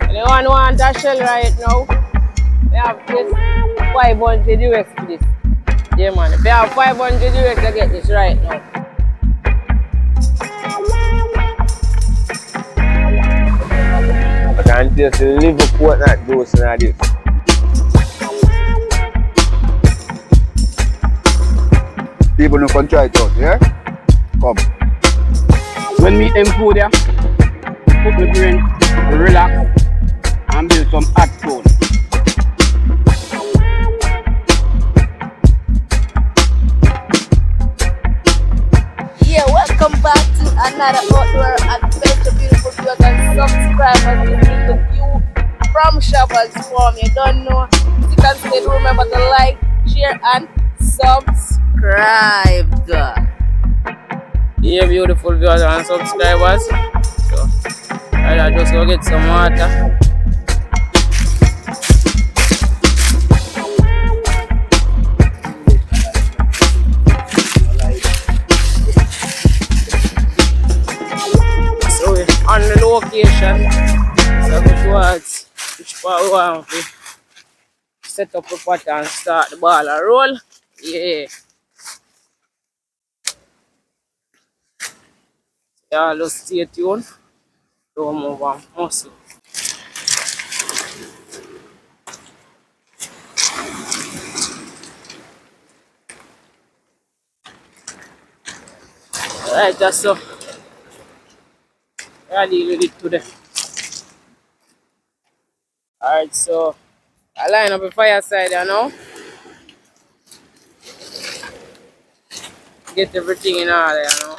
Anyone want a shell right now? We have this 500 US for this. Yeah man, if you have 500 US to get this right now. I can taste the liver coconut juice in this. People no can try it out, yeah? Come. When me them food there, put my brain, relax, and build some hot tone. Yeah, welcome back to another outdoor adventure, beautiful viewers and subscribers. This is the view from Shoppers Farm. You don't know, you can still remember to like, share, and subscribe. Yeah, beautiful viewers and subscribers. So, I just go get some water. So we're on the location. So go towards which part we want to set up the pot and start the ball and roll. Yeah. Yeah, just stay tuned. Don't move on muscle. Alright, just so. I deal with it today. Alright, so I line up the fireside now. Get everything in order, you know.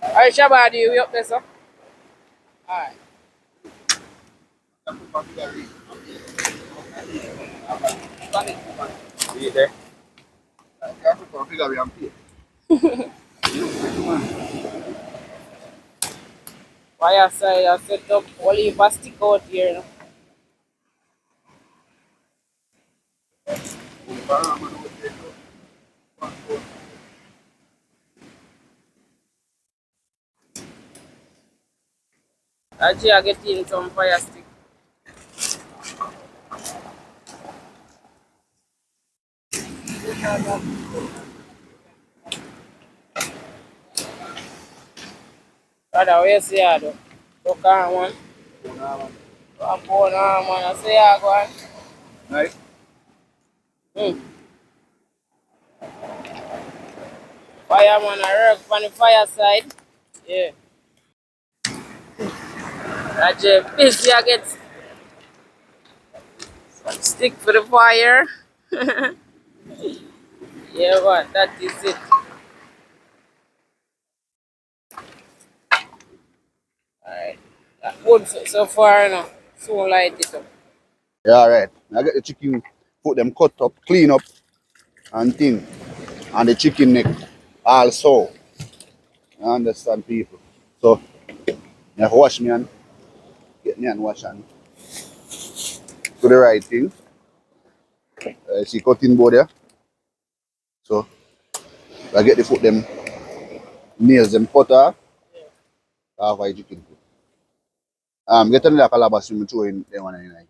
Alright, Shabba, you up there, sir? Alright. See it there? Figure and pay. Fireside, I set up only if I stick out here, you know. Actually, I get in some fire stick. Brother, where you see her though? Look on one. One phone on man, I see her go on. Right? Fireman, I work on the fire side. Yeah. Actually, busy, I get some stick for the fire. Yeah, what? That is it. Alright. That good so far now. Soon light it up. Yeah, alright. I get the chicken, put them cut up, clean up, and thing. And the chicken neck also. You understand, people? So, you have to wash me and get me and wash and do the right thing. See cutting board there. So, I get the foot them nails them cut off. Half of the chicken. Get another calabash to throw in them one in.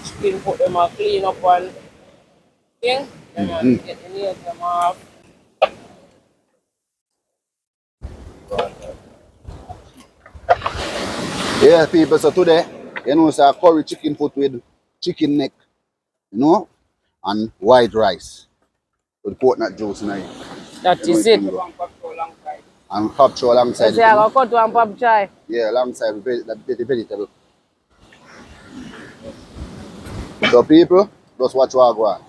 Chicken put them all clean up one thing. Then get the nails them off. Yeah, people, so today, you know, it's a curry chicken foot with chicken neck, you know, and white rice with coconut juice in it. That You know, is it. and capture alongside You it. say I go cut one Pak Choi. Yeah, alongside the vegetable. So people, just watch what I go on.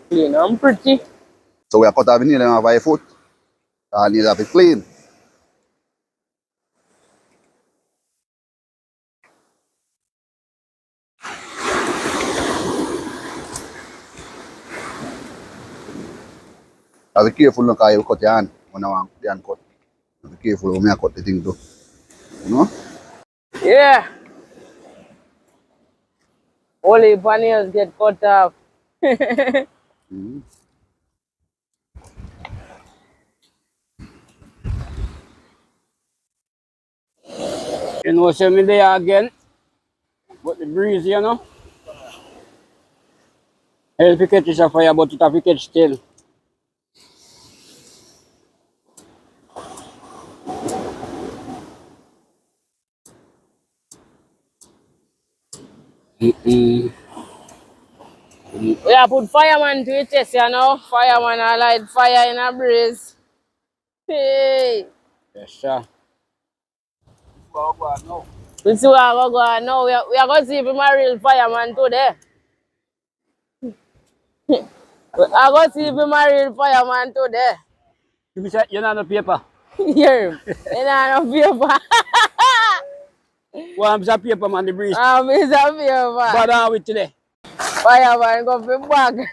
Clean and pretty. So we are cut off the nail of our foot. And need to be clean. Be careful look how you cut your hand when I want the hand cut. Be careful when I cut the thing too. You know? Yeah. Only panels get cut off. Mm-hmm. You know, send me there again. But the breeze, you know. Help you catch a fire, but it have to catch still. Mm-mm. We have put fireman to it, yes, you know. Fireman I light fire in a breeze. Hey. Yes, sir. We see what we go on now. We are going to see if I'm a real fireman today. We are going to see if I'm a real fireman today. You know the paper. Here. You know, no paper. Well, I'm the paper man, the breeze. It's a paper. But on with today. Fireman go for bag.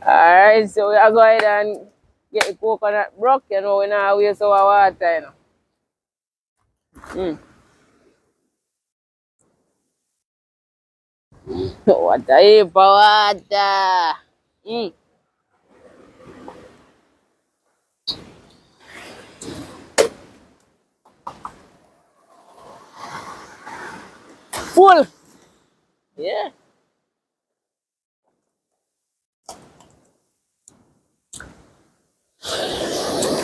Alright, so we are going and get the coconut broke, you know, we now waste our water, you know. What a heap of water. Full. Yeah.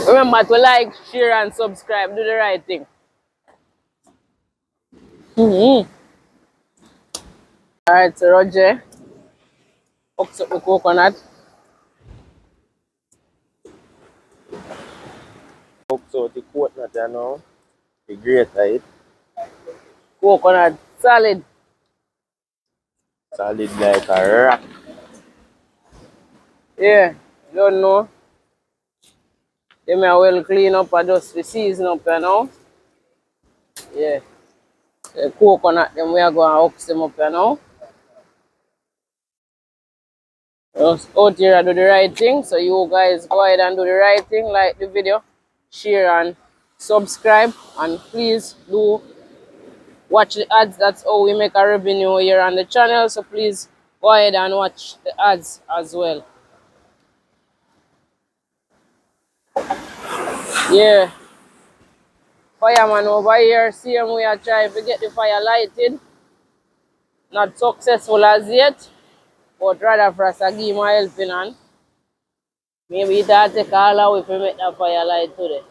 Remember to like, share, and subscribe. Do the right thing. Alright, so Roger, hooks up the coconut. So the coconut, you know, the grate it, Coconut solid. solid like a rock. Yeah, don't know. They may well clean up and just the season up, you know. Yeah. The coconut, then we are going to hooks them up, you know. Just out here and do the right thing. So you guys go ahead and do the right thing. Like the video, share and subscribe. And please do watch the ads. That's how we make a revenue here on the channel. So please go ahead and watch the ads as well. Yeah. Fireman over here, same way I try to get the fire lighted. Not successful as yet, but rather for us to give him a helping hand. Maybe it'll take all away to make that fire light today.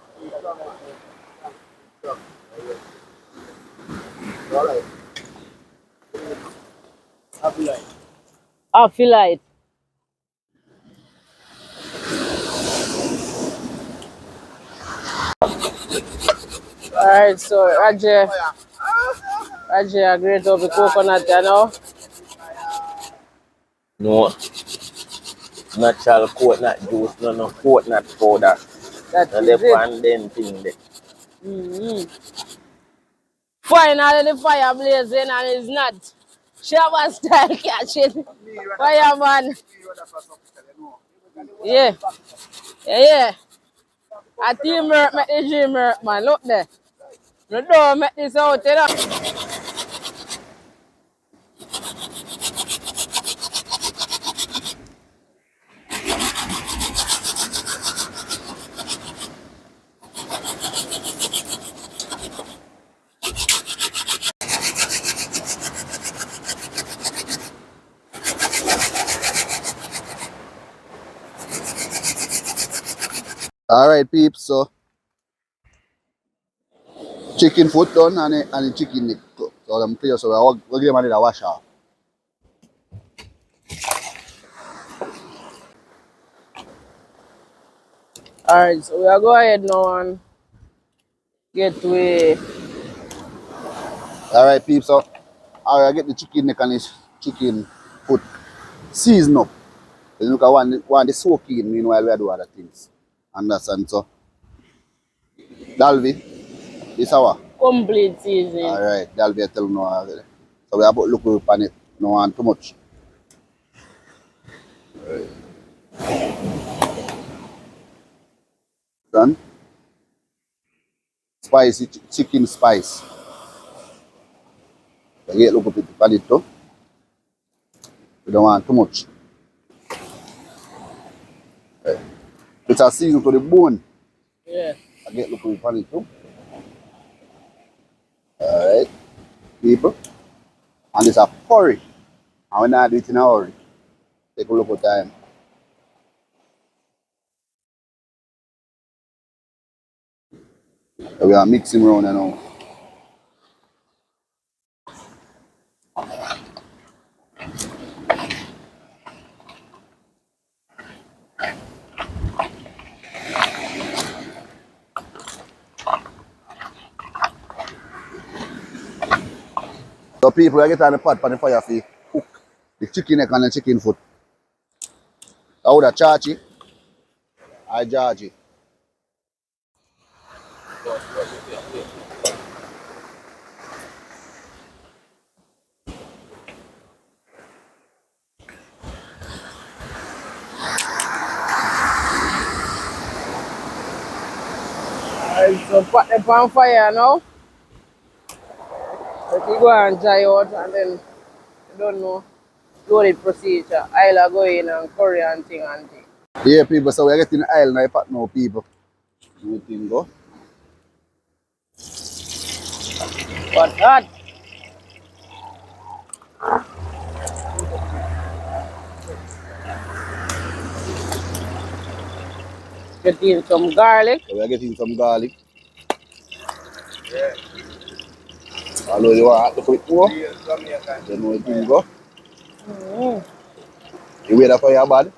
I feel light. Alright, so Roger grate up the coconut, you know. No natural coconut juice, no coconut powder. That And is the it. pan then thing there. Finally the fire blazing and it's not. Shabba style catch it. Fireman. Yeah. Yeah. A teamwork make the dream work, man. Look there. No don't make this out, you know. Alright peeps, so chicken foot done and the chicken neck. So I'm clear, so we'll give them a wash off. Alright, so we are go ahead now and get to Alright peeps, so I get the chicken neck and the chicken foot season up. Then look at one the soak in meanwhile we do other things. Understand? So Dalvi, this hour. Complete seasoning. Alright, that'll be a tell no already. So we have to look upon it. No want too much. Done. Spicy chicken spice. So get look upon it too. We don't want too much. Right. It's a season to the bone. Yeah. I get look upon it too. Alright, people. And it's a curry. And we not do it in a hurry. Take a look at time. So we are mixing around now. So people, I get on the pot on the fire for cook the chicken neck and the chicken foot. I would have charge I judge it. Alright, so put the pan fire now. Let it go and dry out and then you don't know loaded procedure. I'll go in and curry and thing and thing. Yeah, people, so we're getting oil in the pot now, people. Everything go. But that get in some garlic. So we're getting some garlic. Although you want to cook it more, then everything go. Mm. You wait for your bad.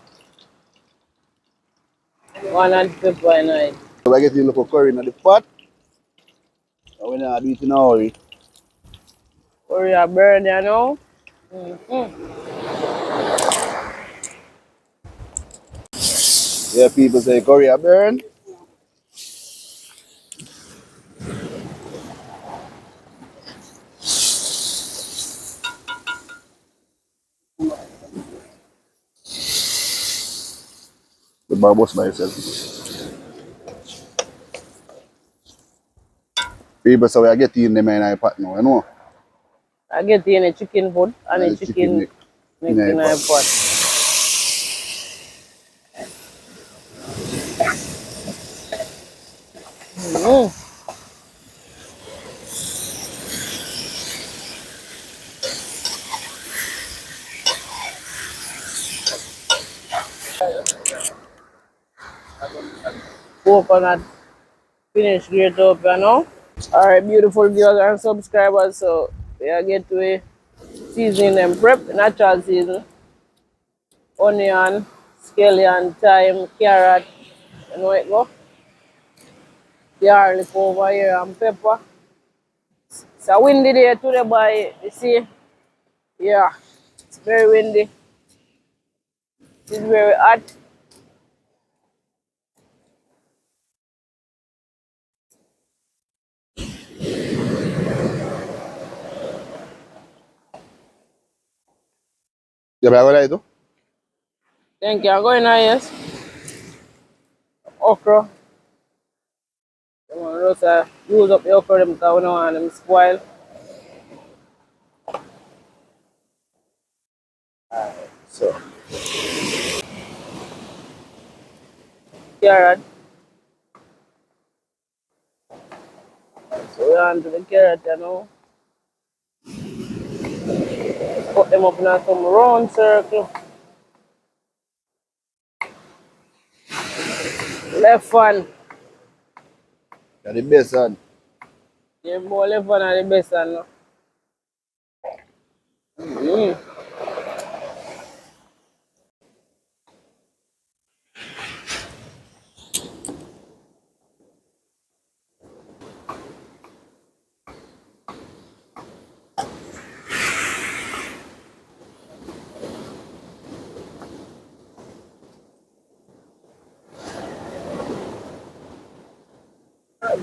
One and pepper and it. So we're getting a little curry in the pot. And we're not do it in a hurry. Curry a burn, you know. Mm-hmm. Yeah, people say curry a burn. The barbos myself. People, so we're getting them in the pot now, you know. I get in a chicken foot and a The chicken chicken neck neck in in the a pot. pot. Mm. Coconut finish grate up, you know. Alright, beautiful viewers and subscribers. So we are get to a seasoning and prep, natural season. Onion, scallion, thyme, carrot, you know it go. Garlic over here and pepper. It's a windy day today, boy. You see, yeah, it's very windy. It's very hot. Yeah, but what I do? Thank you. I'm going now, yes. Okra. You want to just use up the okra them because we don't want them spoil. So, carrot. So we on to the carrot, you know. Cut them up in some round circle. Left one. That's the best one. The more left one are the best one. No? Mm.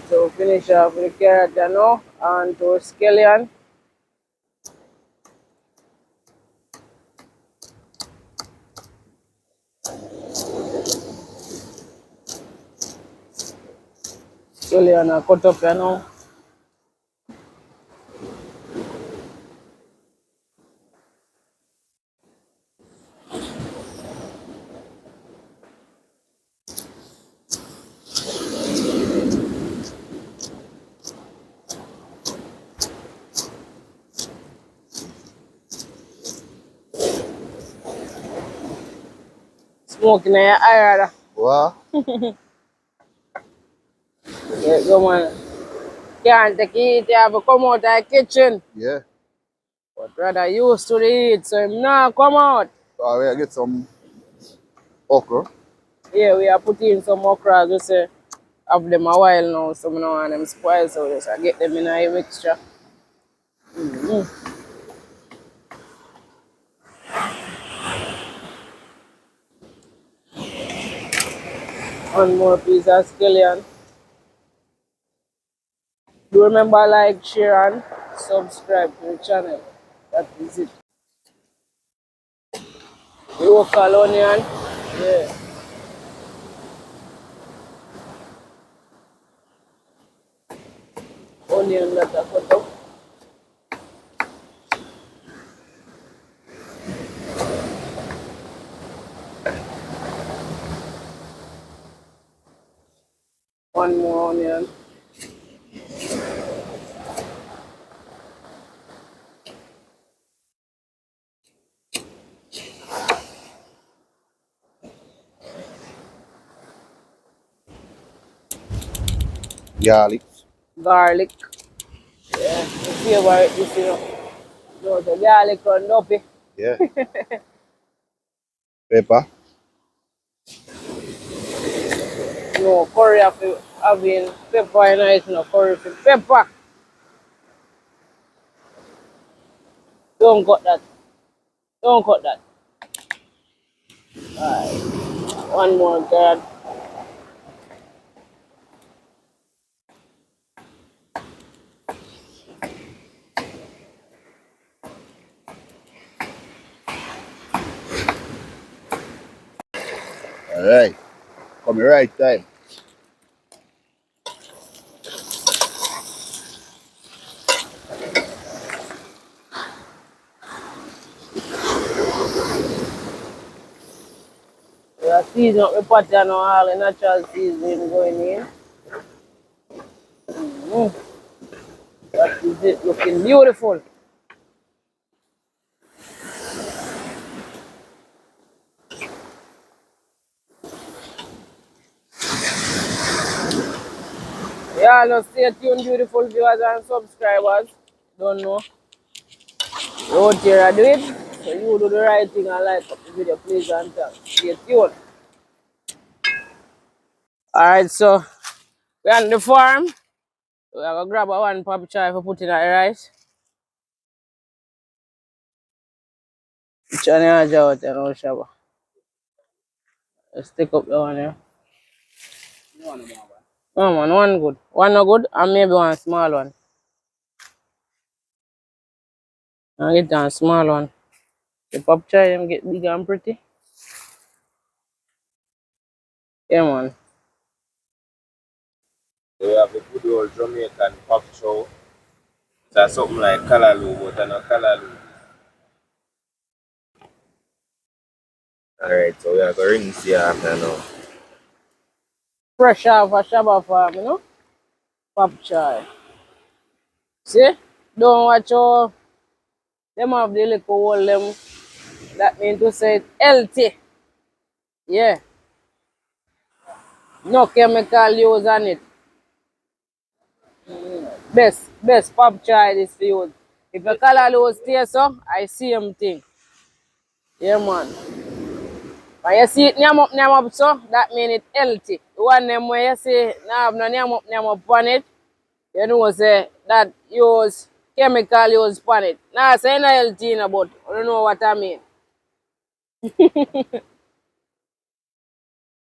So finish off with the carrot now and to scallion. Scallion are cut up now. Smoking in your eye rather. What? Yeah, go man. Can't take it, you have to come out of the kitchen. Yeah. But rather used to the heat, so him now come out. I get some okra. Yeah, we are putting some okra just have them a while now, so I don't want them spoil, so just I get them in a mixture. One more piece of scallion. Do remember like, share and subscribe to the channel. That is it. Local onion. Yeah. Onion that I cut up. One more onion. Garlic. Garlic. Yeah. My favorite this, you know. No, the garlic run up. Yeah. Pepper. No curry having pepper in it, no curry for pepper. Don't cut that. Don't cut that. One more girl. Alright. Come the right time. We are seasoning up the pot and all the natural seasoning going in. That is it, looking beautiful. Yeah, just stay tuned, beautiful viewers and subscribers. Don't know. You out here I do it. So you do the right thing and like up the video, please and thanks. Stay tuned. Alright, so we're on the farm. We're gonna grab a one Pak Choi for putting at the rice. Chani aja out there now, Shaba. Let's take up the one here. No man, one good. One no good and maybe one small one. I'll get one small one. The Pak Choi them get big and pretty. Yeah man. We have a good old Jamaican Pak Choi. That's something like Callaloo, but not Callaloo. Alright, so we are going to rinse here after now. Fresh off a Shaba farm, you know? Pak Choi. See? Don't watch how them have the little hole them. That means to say it's healthy. Yeah. No chemical use on it. Best Pak Choi this for you. If you color lose taste so, I see him thing. Yeah man. When you see it name up so, that means it's healthy. The one them where you see now have no name up on it, you know say that use chemical use on it. Now say no healthy no, but I don't know what I mean.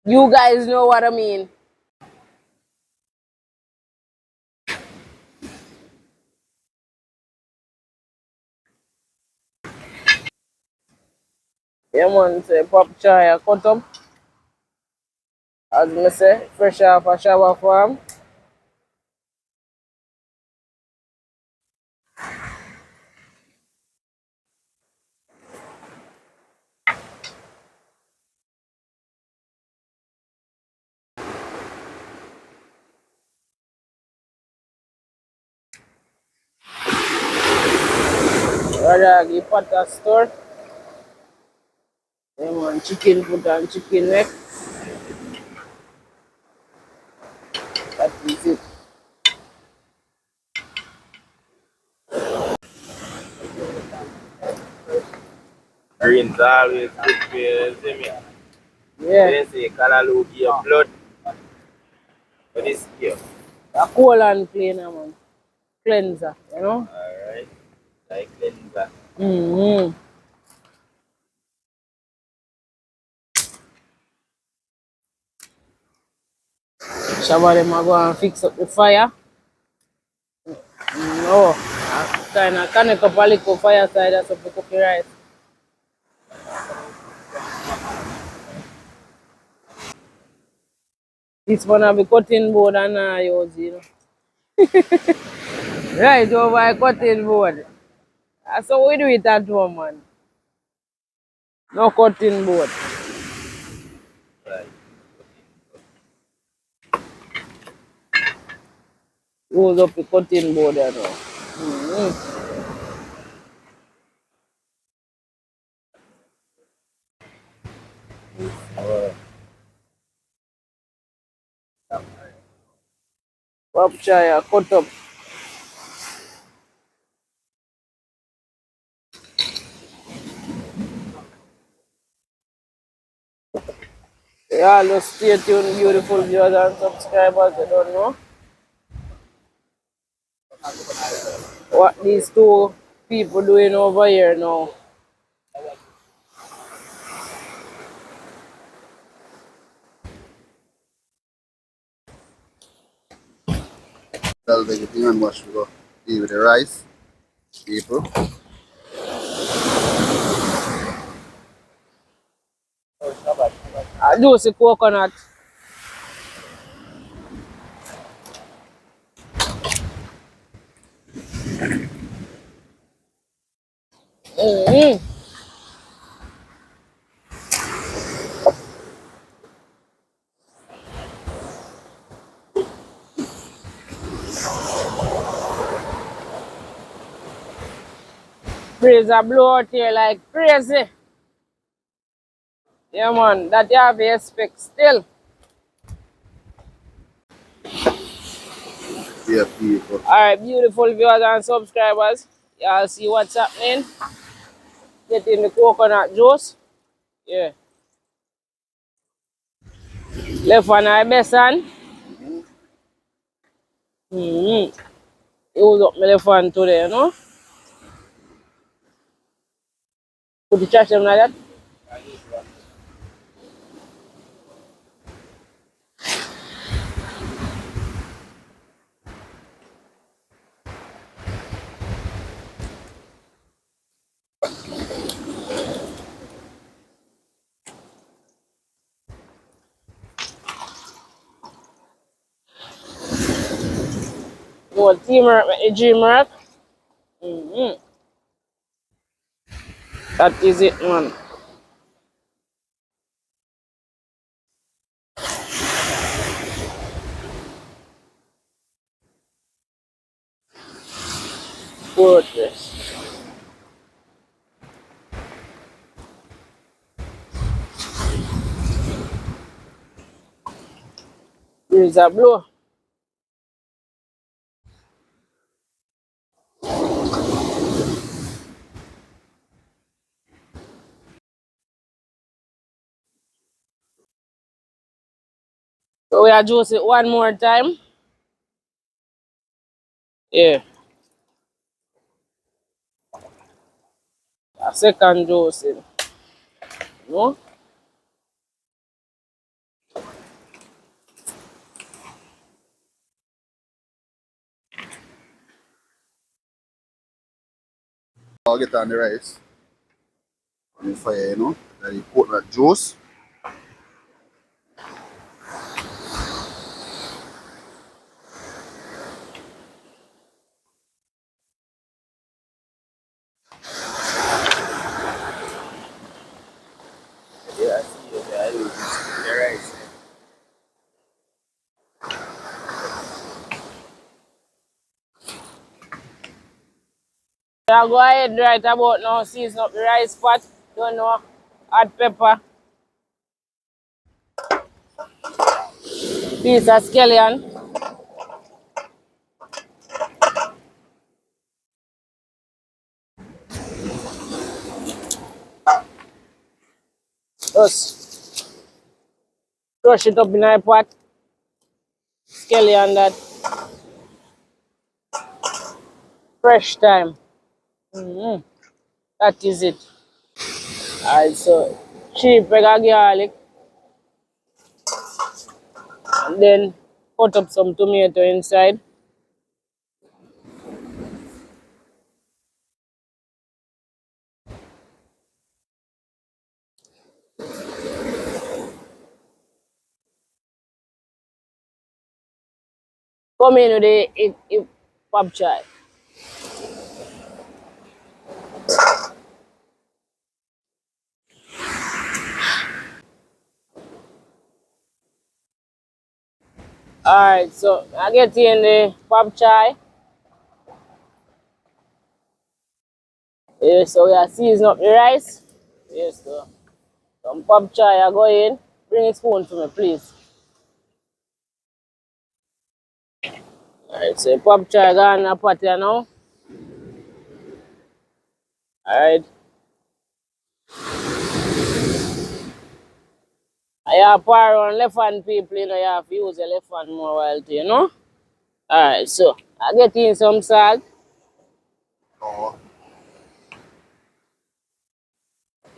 You guys know what I mean. Yeah, man, say Pop Choi I cut up. As me say, fresh off a shower farm. Rather give pot a store. Yeah, man, chicken foot and chicken neck. That is it. Greens always good for you, see me? Yeah. They say Kalalu give you blood for this skill. A colon cleaner, man. Cleanser, you know? Alright. Like cleanser. Mm-hmm. Shabba them a go and fix up the fire. No. Kind of connect up a little fire side that's up to cook the rice. This one have a cutting board and I use, you know. Right over a cutting board. That's how we do it at home, man. No cutting board. Right. Use up the cutting board, you know. Mm-hmm. Pop chai, cut up. Yeah, just stay tuned, beautiful viewers and subscribers. You don't know what these two people doing over here now. Tell everything and wash we go eat with the rice, people. I juicy coconut. Mm-hmm. Breeze a blow out here like crazy. Yeah, man, that you have to expect still. Yeah, people. Alright, beautiful viewers and subscribers. Y'all see what's happening. Getting the coconut juice. Yeah. Left one eye besan. Mm-hmm. Use up my left one today, you know. Put the trash them like that. No teamwork, make the dream work. Mm-hmm. That is it, man. Gorgeous. Breeze a blow. So we are juice it one more time. Yeah. A second juicing. No? I'll get on the rice on the fire, you know. Then you put that juice. Yeah, I see you there. I lose the rice. I go ahead right about now, season up the rice pot. Don't know, add pepper, piece of scallion. Just crush it up in a pot. Scallion that fresh time. That is it. Alright, so 3 peg of garlic and then cut up some tomato inside. Come in with the Pak Choi. Alright, so I get in the Pak Choi. Yeah, so we are seasoning up the rice. Yes, so some Pak Choi I go in. Bring a spoon for me, please. Alright, so the Pak Choi gone in the pot here now. Alright. I have power on left hand people, you know, you have to use the left hand more while too, you know? Alright, so I get in some salt. Oh,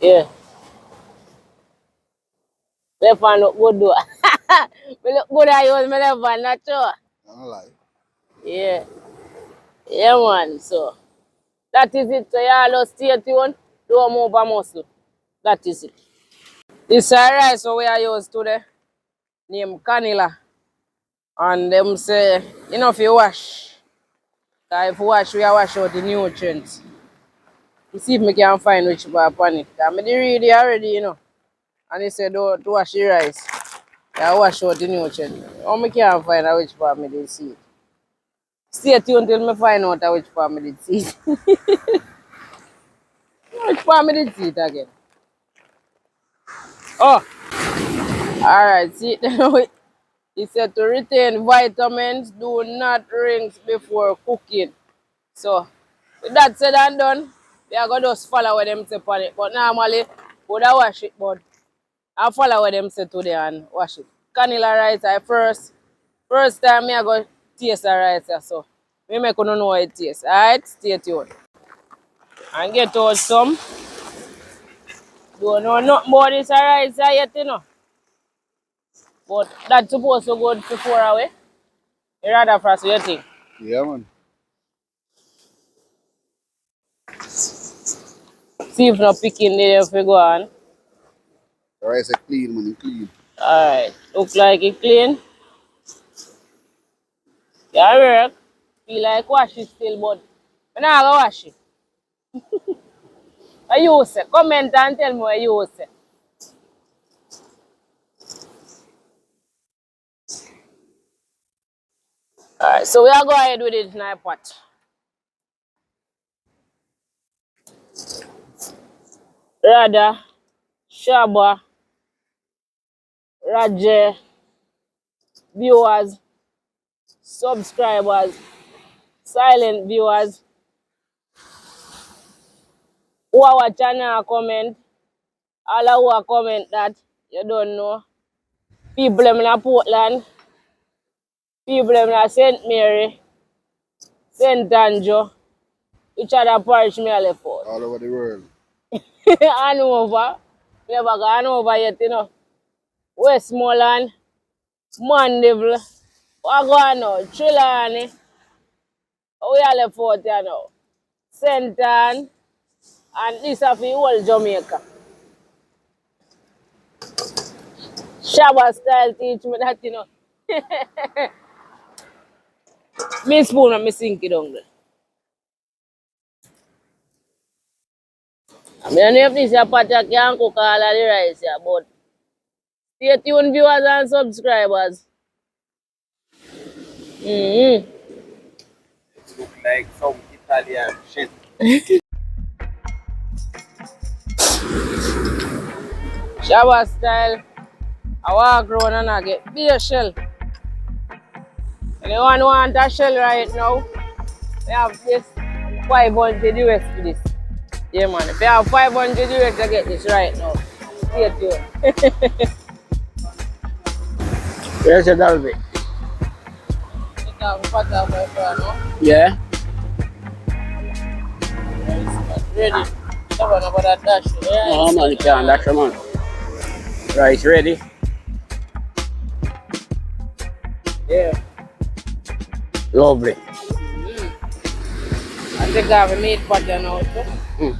Yeah. Left hand look good though. Me look good I use my left hand, not true. I don't lie. Yeah. Yeah man, so that is it. So y'all just stay tuned. Don't move a muscle. That is it. This is rice so we are used today. Name Canilla. And them say, you know, if you wash. Because if you wash, we are wash out the nutrients. You see if I can find which bar pan it. Because I read it already, you know. And he said, don't wash the rice. I wash out the nutrients. How I can find out which part I did see it. Stay tuned till I find out which part I did see it. Which part I did see it again? Oh, alright. See it now. He said to retain vitamins, do not rinse before cooking. So, with that said and done, we are going to just follow what them say on it. But normally, would I wash it, but I follow what them say today and wash it. Canilla rice I first time I go taste the rice so we make you know how it tastes. Alright, stay tuned. And get out some. Don't know nothing about this rice yet, you know. But that's supposed to go to 4 hours. You rather fast what you think? Yeah, man. See if no picking there if we go on. The rice is clean, man. Clean. Alright, look like it clean. Yeah, work. Feel like wash it still, but I'm not gonna wash it. What you say? Comment and tell me what you say. Alright, so we are going ahead with it in our pot. Radha, Shaba, Raja, viewers, subscribers, silent viewers, who are watching and comment, all who are comment that you don't know. People in Portland, people in St. Mary, St. Andrew, which other parish me I left out. All over the world. Hanover, never got Hanover yet, you know. Westmoreland, Mandeville, what go on now? Trelawney, we are left out here now. St. Ann, and this is the whole Jamaica. Shabba style teach me that, you know. Me spoon and me sink it down there. I don't know if this is a pot I can cook all of the rice, yeah, but stay tuned, viewers and subscribers. Mm-hmm. It look like some Italian shit. Shabba style. I walk around and I get beer shell. Anyone want a shell right now? We have this 500 US for this. Yeah, man. If you have 500 US to get this right now, stay tuned. Where's the Dalby? Take off the pot off my phone, no? Yeah. Ready. Someone about that dash. Yeah, Oh man, you can't dash man. Rice ready. Yeah. Lovely. I take off the meat pot now, too. Mm.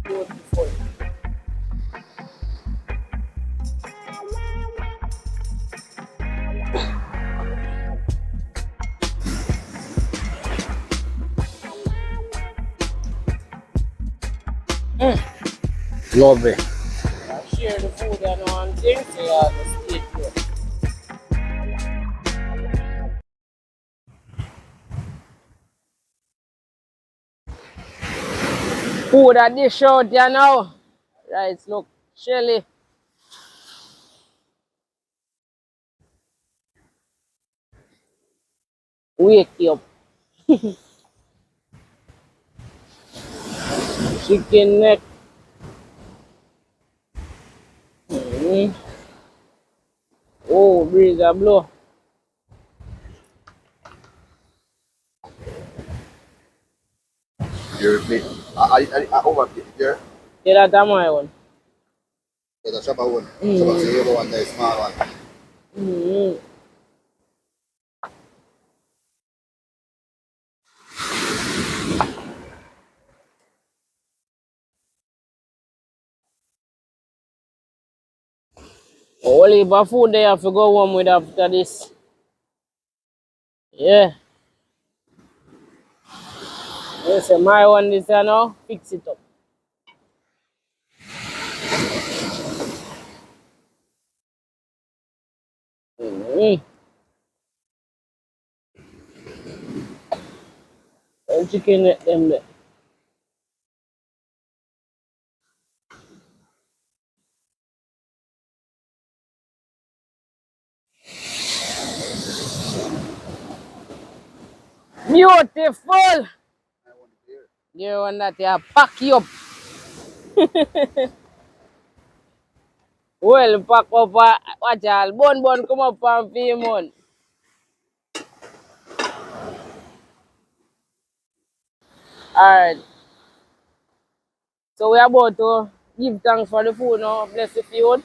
Beautiful. Lovely. I share the food and one thing, so you have to stay tuned. Food at dish out, you know. Right, look, Shelly. Wake you up. Chicken neck. Mm. Oh, breeze a blow. Your plate. I overplate here. Yeah, that's my one. Yeah, the Shabba one. Shabba, the yellow one, the small one. Mm. Only but food they have to go home with after this. Yeah. Yes, my one is now. Fix it up. Mm. And chicken neck them there. Beautiful. You want that you pack you up. Well, pack up watch all. Bun come up and few months. Alright. So we are about to give thanks for the food now. Bless the food.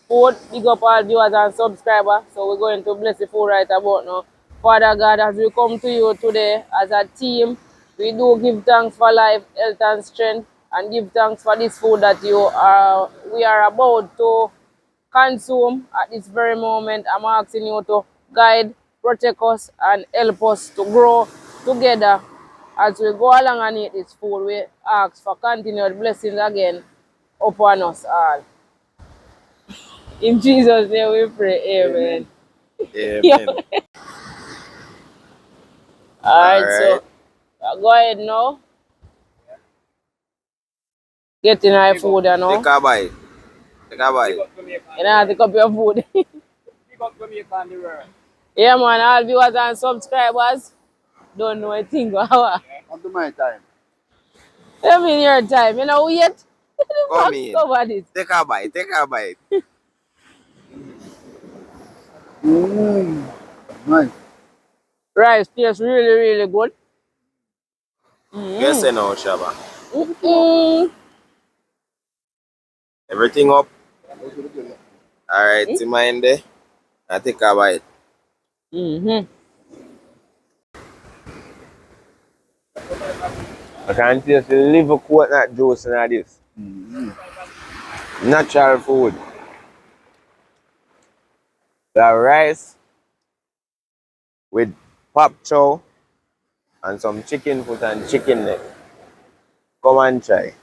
Food, big up all viewers and subscribers. So we're going to bless the food right about now. Father God, as we come to you today as a team, we do give thanks for life, health and strength, and give thanks for this food that we are about to consume at this very moment. I'm asking you to guide, protect us, and help us to grow together. As we go along and eat this food, we ask for continued blessings again upon us all. In Jesus' name we pray, amen. Amen. Alright, Alright. so go ahead now. Get in our food, you know. Take a bite. Take a bite. You know, take up your food. Big up Jamaican the world. Yeah, man, all viewers and subscribers don't know a thing. What? Onto my time. I mean your time, you know, yet. The Come fuck in. cover this. Take a bite. Take a bite. Nice. Rice tastes really, really good. Yes, now, Shabba. Mm-mm. Everything up. Alright, in mind there. I take a bite. Mm-hmm. I can taste the liver coconut juice in this. Natural food. The rice with Pak Choi and some chicken foot and chicken neck. Come and try.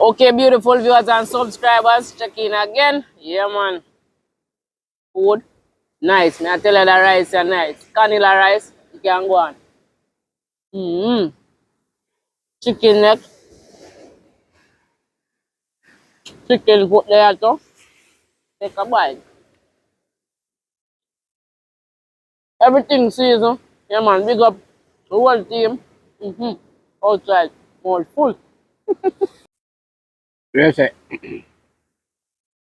Okay, beautiful viewers and subscribers, check in again. Yeah, man. Food, nice. Me I tell you the rice is nice. Vanilla rice, you can go on. Chicken neck, chicken foot there too. Take a bite. Everything season. Yeah, man. Big up the whole team. Outside, more full. You say,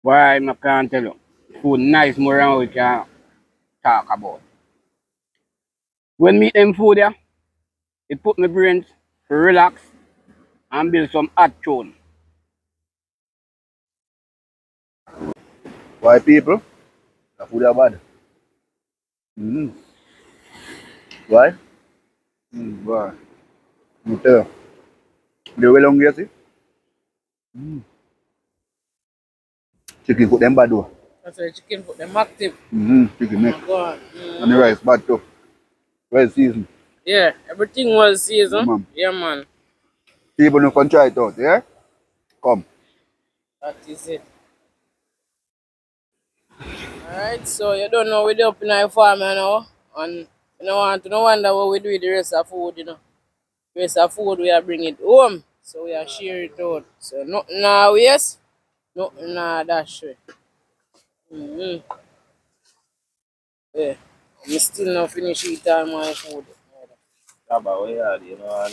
why I can't tell you. Food nice more than we can talk about. When me eat them food yeah, it put my brain to relax and build some hot tone. Why people? The food are bad. Mm. Why? Why? You tell. They well hungry, you see? Chicken put them bad though. That's why chicken foot, them active. Chicken neck. Oh, go on. And the rice bad too. Rice season. Yeah, everything was Yeah, season. man. Yeah, man. People no can try it out, yeah? Come. That is it. Alright, so you don't know we do up in our farm, you know. And you don't want to no wonder what we do with the rest of food, you know. The rest of food we are bring it home. So we are share it out. So nothing now waste, nothing now dash way. Yeah. We still not finish eating my food. About where you know,